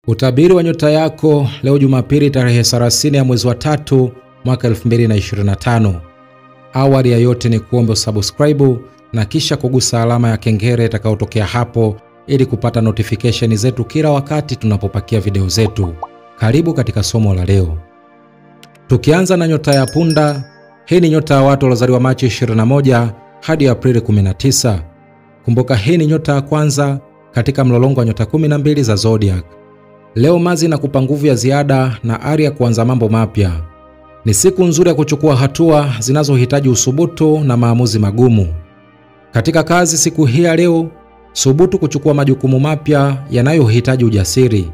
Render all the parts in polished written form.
Utabiri wa nyota yako leo Jumapili tarehe 30 ya mwezi wa 3 mwaka 2025. Awali ya yote ni kuombe subscribe na kisha kugusa alama ya kengele itakayotokea hapo ili kupata notification zetu kila wakati tunapopakia video zetu. Karibu katika somo la leo. Tukianza na nyota ya punda, hii ni nyota ya watu waliozaliwa Machi 21 hadi Aprili 19. Kumbuka hii ni nyota ya kwanza katika mlolongo wa nyota 12 za zodiac. Leo Mazi na kupa nguvu ya ziada na ari ya kuanza mambo mapya. Ni siku nzuri ya kuchukua hatua zinazohitaji usubutu na maamuzi magumu. Katika kazi siku hii ya leo, subutu kuchukua majukumu mapya yanayohitaji ujasiri.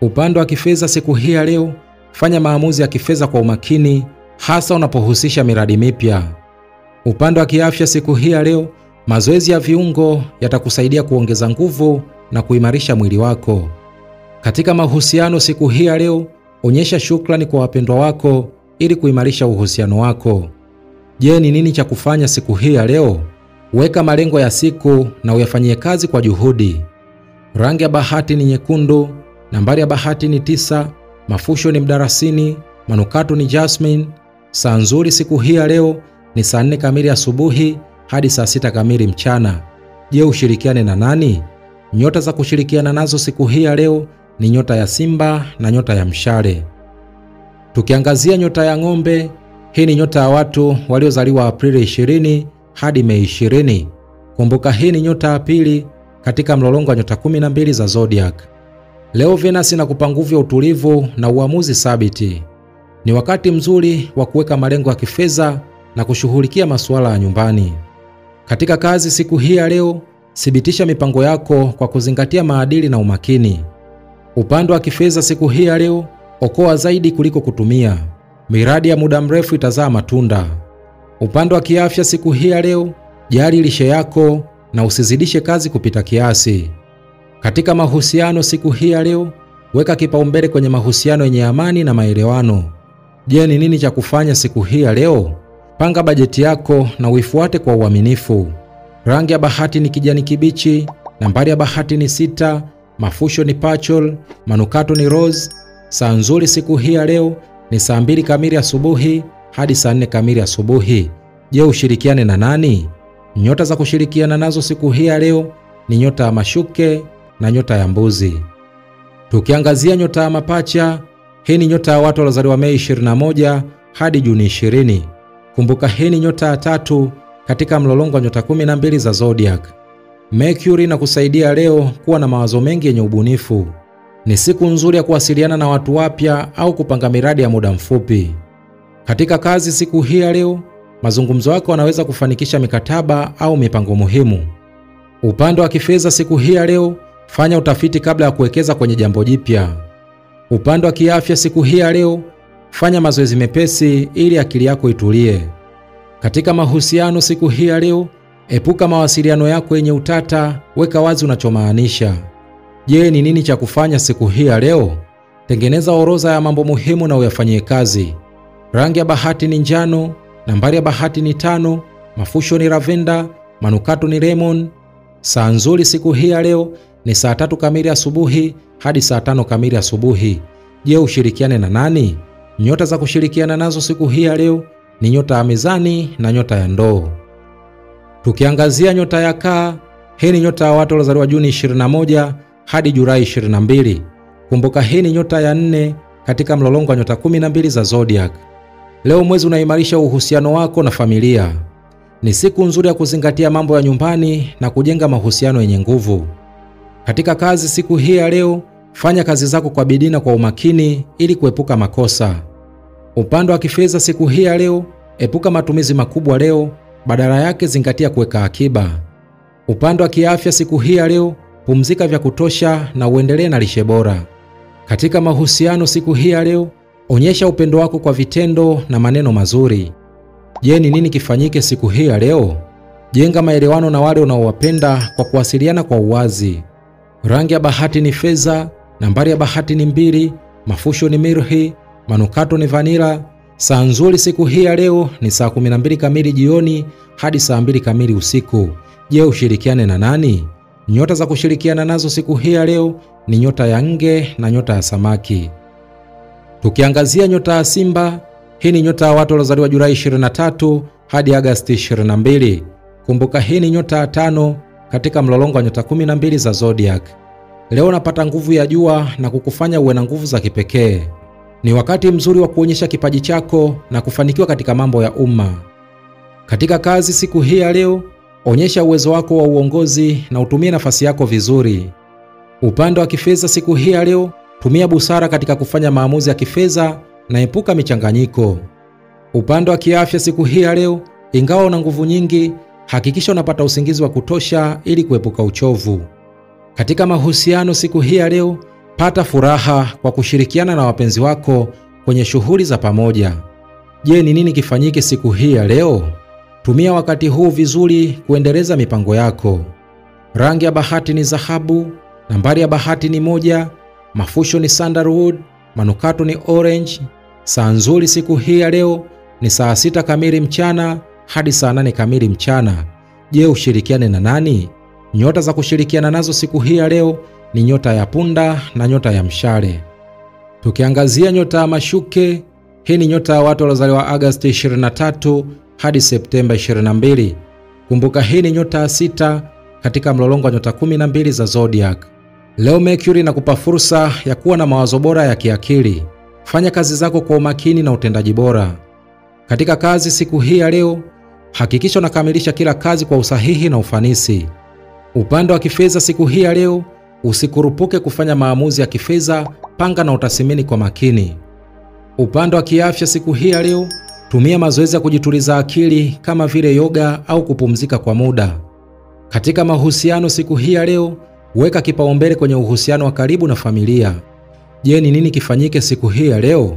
Upande wa kifedha siku hii ya leo, fanya maamuzi ya kifedha kwa umakini hasa unapohusisha miradi mipya. Upande wa kiafya siku hii ya leo, mazoezi ya viungo yatakusaidia kuongeza nguvu na kuimarisha mwili wako. Katika mahusiano siku hii ya leo, onyesha shukrani kwa wapendwa wako ili kuimarisha uhusiano wako. Je, ni nini cha kufanya siku hii ya leo? Weka malengo ya siku na uyafanyie kazi kwa juhudi. Rangi ya bahati ni nyekundu, nambari ya bahati ni 9, mafusho ni mdarasini, manukato ni jasmine. Saa nzuri siku hii ya leo ni saa 4 kamili asubuhi hadi saa 6 kamili mchana. Je, ushirikiane na nani? Nyota za kushirikiana nazo siku hii ya leo ni nyota ya Simba na nyota ya Mshale. Tukiangazia nyota ya ng'ombe, hii ni nyota ya watu waliozaliwa Aprili 20 hadi Mei 20. Kumbuka hii ni nyota ya pili katika mlolongo wa nyota 12 za zodiac. Leo Venus inakupa nguvu ya utulivu na uamuzi thabiti. Ni wakati mzuri wa kuweka malengo ya kifedha na kushughulikia masuala ya nyumbani. Katika kazi siku hii ya leo, thibitisha mipango yako kwa kuzingatia maadili na umakini. Upande wa kifedha siku hii ya leo, okoa zaidi kuliko kutumia. Miradi ya muda mrefu itazaa matunda. Upande wa kiafya siku hii ya leo, jali lishe yako na usizidishe kazi kupita kiasi. Katika mahusiano siku hii ya leo, weka kipaumbele kwenye mahusiano yenye amani na maelewano. Je, ni nini cha kufanya siku hii ya leo? Panga bajeti yako na uifuate kwa uaminifu. Rangi ya bahati ni kijani kibichi, nambari ya bahati ni 6, mafusho ni pachol, manukato ni rose. Saa nzuri siku hii ya leo ni saa 2 kamili asubuhi hadi saa 4 kamili asubuhi. Je, ushirikiane na nani? Nyota za kushirikiana nazo siku hii ya leo ni nyota ya mashuke na nyota ya mbuzi. Tukiangazia nyota ya mapacha, hii ni nyota ya watu waliozaliwa Mei 21 hadi Juni 20. Kumbuka hii ni nyota ya 3 katika mlolongo wa nyota 12 za zodiac. Mercury na kusaidia leo kuwa na mawazo mengi yenye ubunifu. Ni siku nzuri ya kuwasiliana na watu wapya au kupanga miradi ya muda mfupi. Katika kazi siku hii ya leo, mazungumzo yako yanaweza kufanikisha mikataba au mipango muhimu. Upande wa kifedha siku hii ya leo, fanya utafiti kabla ya kuwekeza kwenye jambo jipya. Upande wa kiafya siku hii ya leo, fanya mazoezi mepesi ili akili yako itulie. Katika mahusiano siku hii ya leo, epuka mawasiliano yako yenye utata, weka wazi unachomaanisha. Je, ni nini cha kufanya siku hii ya leo? Tengeneza orodha ya mambo muhimu na uyafanyie kazi. Rangi ya bahati ni njano, nambari ya bahati ni 5, mafusho ni lavender, manukato ni lemon. Saa nzuri siku hii ya leo ni saa 3 kamili asubuhi hadi saa 5 kamili asubuhi. Je, ushirikiane na nani? Nyota za kushirikiana nazo siku hii ya leo ni nyota ya mezani na nyota ya ndoo. Tukiangazia nyota ya kaa, hii ni nyota ya watu waliozaliwa Juni 21 hadi Julai 22. Kumbuka hii ni nyota ya 4 katika mlolongo wa nyota 12 za zodiac. Leo mwezi unaimarisha uhusiano wako na familia. Ni siku nzuri ya kuzingatia mambo ya nyumbani na kujenga mahusiano yenye nguvu. Katika kazi siku hii ya leo, fanya kazi zako kwa bidii na kwa umakini ili kuepuka makosa. Upande wa kifedha siku hii ya leo, epuka matumizi makubwa leo, badala yake zingatia kuweka akiba. Upande wa kiafya siku hii ya leo, pumzika vya kutosha na uendelee na lishe bora. Katika mahusiano siku hii ya leo, onyesha upendo wako kwa vitendo na maneno mazuri. Je, ni nini kifanyike siku hii ya leo? Jenga maelewano na wale unaowapenda kwa kuwasiliana kwa uwazi. Rangi ya bahati ni fedha, nambari ya bahati ni 2, mafusho ni mirhi, manukato ni vanilla. Saa nzuri siku hii ya leo ni saa 12 kamili jioni hadi saa 2 kamili usiku. Je, ushirikiane na nani? Nyota za kushirikiana nazo siku hii ya leo ni nyota ya nge na nyota ya samaki. Tukiangazia nyota ya Simba, hii ni nyota ya watu waliozaliwa Julai 23 hadi Agosti 22. Kumbuka hii ni nyota ya 5 katika mlolongo wa nyota 12 za zodiac. Leo unapata nguvu ya jua na kukufanya uwe na nguvu za kipekee. Ni wakati mzuri wa kuonyesha kipaji chako na kufanikiwa katika mambo ya umma. Katika kazi siku hii ya leo, onyesha uwezo wako wa uongozi na utumie nafasi yako vizuri. Upande wa kifedha siku hii ya leo, tumia busara katika kufanya maamuzi ya kifedha na epuka michanganyiko. Upande wa kiafya siku hii ya leo, ingawa una nguvu nyingi, hakikisha unapata usingizi wa kutosha ili kuepuka uchovu. Katika mahusiano siku hii ya leo, pata furaha kwa kushirikiana na wapenzi wako kwenye shughuli za pamoja. Je, ni nini kifanyike siku hii ya leo? Tumia wakati huu vizuri kuendeleza mipango yako. Rangi ya bahati ni dhahabu, nambari ya bahati ni 1, mafusho ni sandalwood, manukato ni orange. Saa nzuri siku hii ya leo ni saa 6 kamili mchana hadi saa 8 kamili mchana. Je, ushirikiane na nani? Nyota za kushirikiana nazo siku hii ya leo ni nyota ya punda na nyota ya mshale. Tukiangazia nyota ya mashuke, hii ni nyota ya watu waliozaliwa Agosti 23 hadi Septemba 22. Kumbuka hii ni nyota ya 6 katika mlolongo wa nyota 12 za zodiac. Leo Mercury inakupa fursa ya kuwa na mawazo bora ya kiakili. Fanya kazi zako kwa umakini na utendaji bora. Katika kazi siku hii ya leo, hakikisha unakamilisha kila kazi kwa usahihi na ufanisi. Upande wa kifedha siku hii ya leo, usikurupuke kufanya maamuzi ya kifedha, panga na utathmini kwa makini. Upande wa kiafya siku hii ya leo, tumia mazoezi ya kujituliza akili kama vile yoga au kupumzika kwa muda. Katika mahusiano siku hii ya leo, weka kipaumbele kwenye uhusiano wa karibu na familia. Je, ni nini kifanyike siku hii ya leo?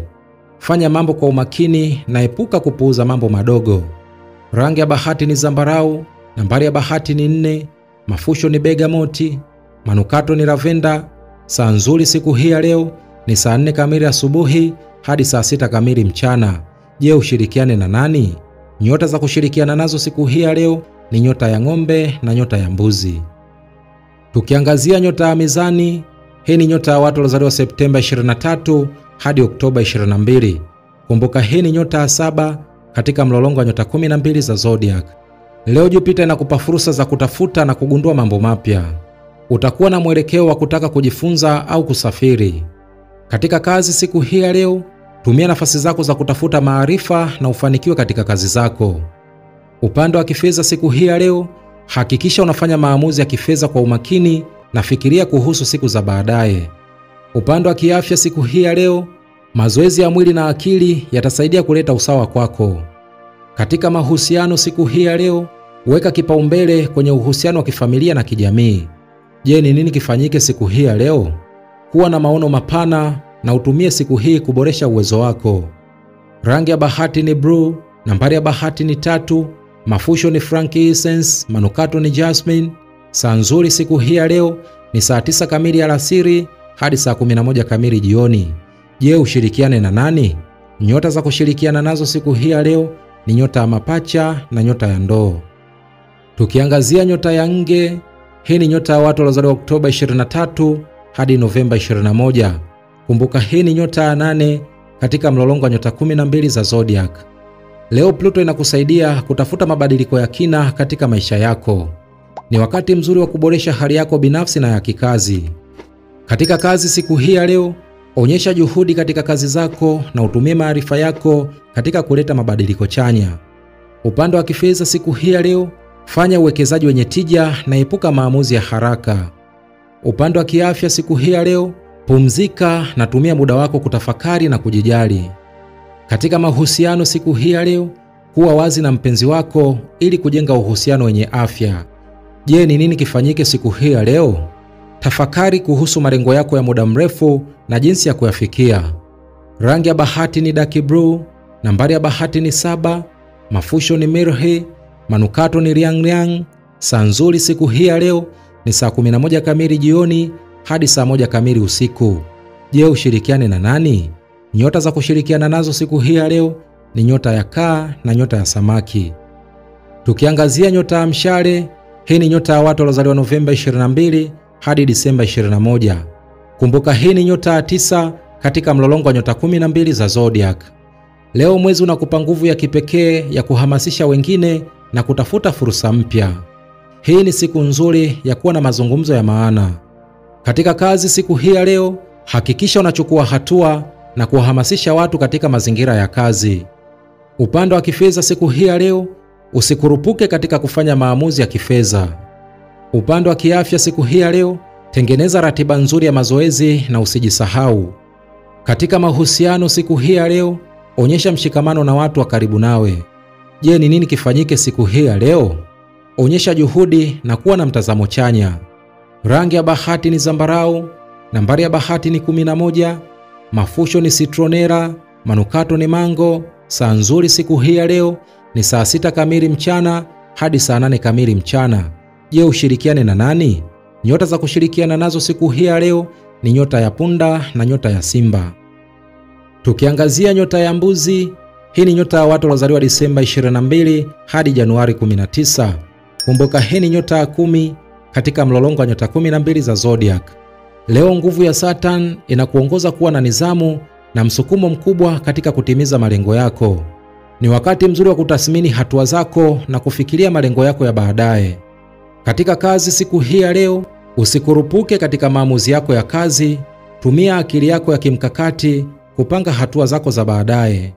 Fanya mambo kwa umakini na epuka kupuuza mambo madogo. Rangi ya bahati ni zambarau, nambari ya bahati ni 4, mafusho ni bergamoti, manukato ni lavenda. Saa nzuri siku hii ya leo ni saa 4 kamili asubuhi hadi saa 6 kamili mchana. Je, ushirikiane na nani? Nyota za kushirikiana nazo siku hii ya leo ni nyota ya ng'ombe na nyota ya mbuzi. Tukiangazia nyota ya mizani, hii ni nyota ya watu waliozaliwa Septemba 23 hadi Oktoba 22. Kumbuka hii ni nyota ya 7 katika mlolongo wa nyota 12 za zodiac. Leo Jupiter inakupa fursa za kutafuta na kugundua mambo mapya. Utakuwa na mwelekeo wa kutaka kujifunza au kusafiri. Katika kazi siku hii ya leo, tumia nafasi zako za kutafuta maarifa na ufanikiwe katika kazi zako. Upande wa kifedha siku hii ya leo, hakikisha unafanya maamuzi ya kifedha kwa umakini na fikiria kuhusu siku za baadaye. Upande wa kiafya siku hii ya leo, mazoezi ya mwili na akili yatasaidia kuleta usawa kwako. Katika mahusiano siku hii ya leo, weka kipaumbele kwenye uhusiano wa kifamilia na kijamii. Je, ni nini kifanyike siku hii ya leo? Kuwa na maono mapana na utumie siku hii kuboresha uwezo wako. Rangi ya bahati ni blue, nambari ya bahati ni 3, mafusho ni frankincense, manukato ni jasmine. Saa nzuri siku hii ya leo ni saa 9 kamili alasiri hadi saa 11 kamili jioni. Je, ushirikiane na nani? Nyota za kushirikiana nazo siku hii ya leo ni nyota ya mapacha na nyota ya ndoo. Tukiangazia nyota ya nge, hii ni nyota ya watu waliozaliwa Oktoba 23 hadi Novemba 21. Kumbuka hii ni nyota ya 8 katika mlolongo wa nyota 12 za zodiac. Leo Pluto inakusaidia kutafuta mabadiliko ya kina katika maisha yako. Ni wakati mzuri wa kuboresha hali yako binafsi na ya kikazi. Katika kazi siku hii ya leo, onyesha juhudi katika kazi zako na utumie maarifa yako katika kuleta mabadiliko chanya. Upande wa kifedha siku hii ya leo, fanya uwekezaji wenye tija na epuka maamuzi ya haraka. Upande wa kiafya siku hii ya leo, pumzika na tumia muda wako kutafakari na kujijali. Katika mahusiano siku hii ya leo, kuwa wazi na mpenzi wako ili kujenga uhusiano wenye afya. Je, ni nini kifanyike siku hii ya leo? Tafakari kuhusu malengo yako ya muda mrefu na jinsi ya kuyafikia. Rangi ya bahati ni dark blue, nambari ya bahati ni 7, mafusho ni mirhi, manukato ni liang. Saa nzuri siku hii ya leo ni saa 11 kamili jioni hadi saa 1 kamili usiku. Je, ushirikiane na nani? Nyota za kushirikiana nazo siku hii ya leo ni nyota ya kaa na nyota ya samaki. Tukiangazia nyota ya mshale, hii ni nyota ya watu waliozaliwa Novemba 22 hadi Disemba 21. Kumbuka hii ni nyota ya 9 katika mlolongo wa nyota 12 za zodiac. Leo mwezi unakupa nguvu ya kipekee ya kuhamasisha wengine na kutafuta fursa mpya. Hii ni siku nzuri ya kuwa na mazungumzo ya maana. Katika kazi siku hii ya leo, hakikisha unachukua hatua na kuwahamasisha watu katika mazingira ya kazi. Upande wa kifedha siku hii ya leo, usikurupuke katika kufanya maamuzi ya kifedha. Upande wa kiafya siku hii ya leo, tengeneza ratiba nzuri ya mazoezi na usijisahau. Katika mahusiano siku hii ya leo, onyesha mshikamano na watu wa karibu nawe. Je, ni nini kifanyike siku hii ya leo? Onyesha juhudi na kuwa na mtazamo chanya. Rangi ya bahati ni zambarau, nambari ya bahati ni 11, mafusho ni citronera, manukato ni mango. Saa nzuri siku hii ya leo ni saa 6 kamili mchana hadi saa 8 kamili mchana. Je, ushirikiane na nani? Nyota za kushirikiana nazo siku hii ya leo ni nyota ya punda na nyota ya simba. Tukiangazia nyota ya mbuzi, hii ni nyota ya watu waliozaliwa Disemba 22 hadi Januari 19. Kumbuka hii ni nyota ya 10 katika mlolongo wa nyota 12 za zodiac. Leo nguvu ya Saturn inakuongoza kuwa na nidhamu na msukumo mkubwa katika kutimiza malengo yako. Ni wakati mzuri wa kutathmini hatua zako na kufikiria malengo yako ya baadaye. Katika kazi siku hii ya leo, usikurupuke katika maamuzi yako ya kazi. Tumia akili yako ya kimkakati kupanga hatua zako za baadaye.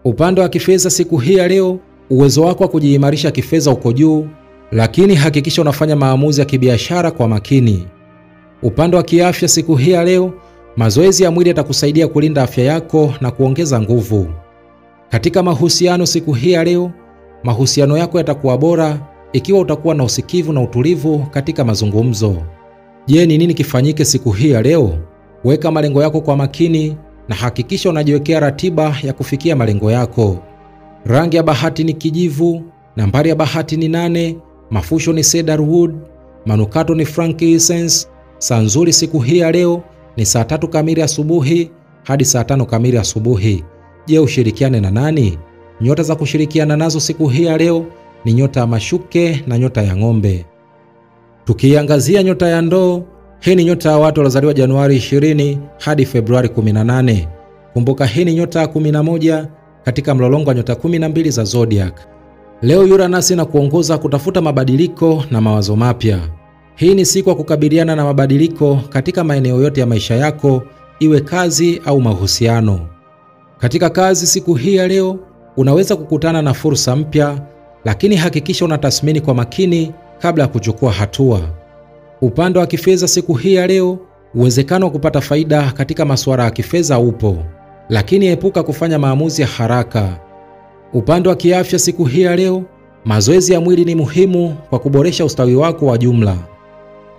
Upande wa kifedha siku hii ya leo, uwezo wako wa kujiimarisha kifedha uko juu, lakini hakikisha unafanya maamuzi ya kibiashara kwa makini. Upande wa kiafya siku hii ya leo, mazoezi ya mwili yatakusaidia kulinda afya yako na kuongeza nguvu. Katika mahusiano siku hii ya leo, mahusiano yako yatakuwa bora ikiwa utakuwa na usikivu na utulivu katika mazungumzo. Je, ni nini kifanyike siku hii ya leo? Weka malengo yako kwa makini na hakikisha unajiwekea ratiba ya kufikia malengo yako. Rangi ya bahati ni kijivu, nambari ya bahati ni 8, mafusho ni cedarwood, manukato ni frankincense. Saa nzuri siku hii ya leo ni saa 3 kamili asubuhi hadi saa 5 kamili asubuhi. Je, ushirikiane na nani? Nyota za kushirikiana nazo siku hii ya leo ni nyota ya mashuke na nyota ya ng'ombe. Tukiangazia nyota ya ndoo, hii ni nyota ya watu waliozaliwa Januari 20 hadi Februari 18. Kumbuka hii ni nyota ya 11 katika mlolongo wa nyota 12 za zodiac. Leo Uranus inakuongoza kutafuta mabadiliko na mawazo mapya. Hii ni siku ya kukabiliana na mabadiliko katika maeneo yote ya maisha yako, iwe kazi au mahusiano. Katika kazi siku hii ya leo, unaweza kukutana na fursa mpya, lakini hakikisha unatathmini kwa makini kabla ya kuchukua hatua. Upande wa kifedha siku hii ya leo, uwezekano wa kupata faida katika masuala ya kifedha upo, lakini epuka kufanya maamuzi ya haraka. Upande wa kiafya siku hii ya leo, mazoezi ya mwili ni muhimu kwa kuboresha ustawi wako wa jumla.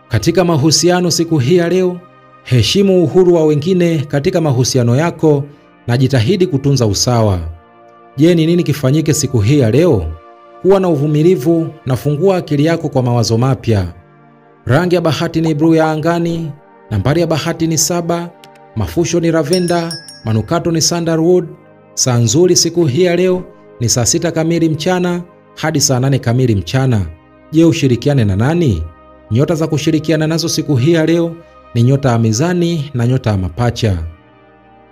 Katika mahusiano siku hii ya leo, heshimu uhuru wa wengine katika mahusiano yako na jitahidi kutunza usawa. Je, ni nini kifanyike siku hii ya leo? Kuwa na uvumilivu na fungua akili yako kwa mawazo mapya. Rangi ya bahati ni blue ya angani, nambari ya bahati ni 7, mafusho ni lavender, manukato ni sandalwood. Saa nzuri siku hii ya leo ni saa 6 kamili mchana hadi saa 8 kamili mchana. Je, ushirikiane na nani? Nyota za kushirikiana nazo siku hii ya leo ni nyota ya mizani na nyota ya mapacha.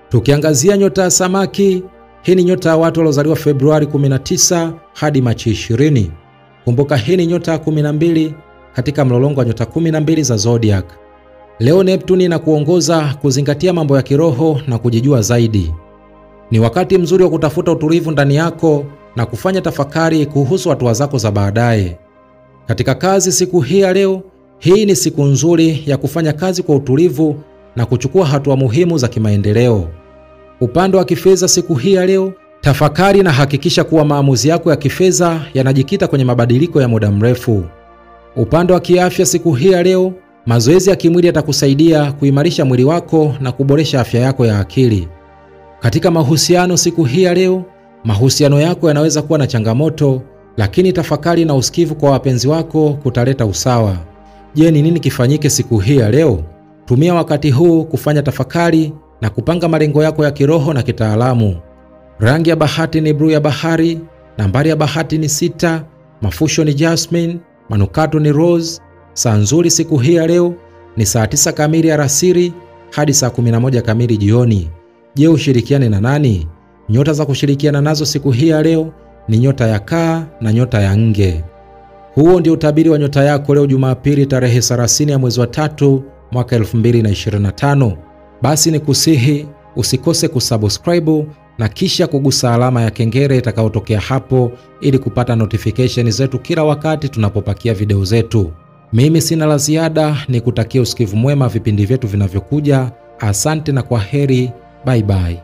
Tukiangazia nyota ya samaki, hii ni nyota ya watu waliozaliwa Februari 19 hadi Machi 20. Kumbuka hii ni nyota ya 12 katika mlolongo wa nyota 12 za zodiac. Leo Neptune inakuongoza kuzingatia mambo ya kiroho na kujijua zaidi. Ni wakati mzuri wa kutafuta utulivu ndani yako na kufanya tafakari kuhusu hatua zako za baadaye. Katika kazi siku hii ya leo, hii ni siku nzuri ya kufanya kazi kwa utulivu na kuchukua hatua muhimu za kimaendeleo. Upande wa kifedha siku hii ya leo, tafakari na hakikisha kuwa maamuzi yako ya kifedha yanajikita kwenye mabadiliko ya muda mrefu. Upande wa kiafya siku hii ya leo, mazoezi ya kimwili yatakusaidia kuimarisha mwili wako na kuboresha afya yako ya akili. Katika mahusiano siku hii ya leo, mahusiano yako yanaweza kuwa na changamoto, lakini tafakari na usikivu kwa wapenzi wako kutaleta usawa. Je, ni nini kifanyike siku hii ya leo? Tumia wakati huu kufanya tafakari na kupanga malengo yako ya kiroho na kitaalamu. Rangi ya bahati ni blue ya bahari, nambari ya bahati ni 6, mafusho ni jasmine, manukato ni rose. Saa nzuri siku hii ya leo ni saa 9 kamili alasiri hadi saa 11 kamili jioni. Je, ushirikiane na nani? Nyota za kushirikiana nazo siku hii ya leo ni nyota ya kaa na nyota ya nge. Huo ndio utabiri wa nyota yako leo Jumapili tarehe 30 ya mwezi wa 3 mwaka 2025. Basi nikusihi usikose kusubscribe na kisha kugusa alama ya kengele itakayotokea hapo ili kupata notification zetu kila wakati tunapopakia video zetu. Mimi sina la ziada, nikutakia usikivu mwema vipindi vyetu vinavyokuja. Asante na kwaheri, bye bye.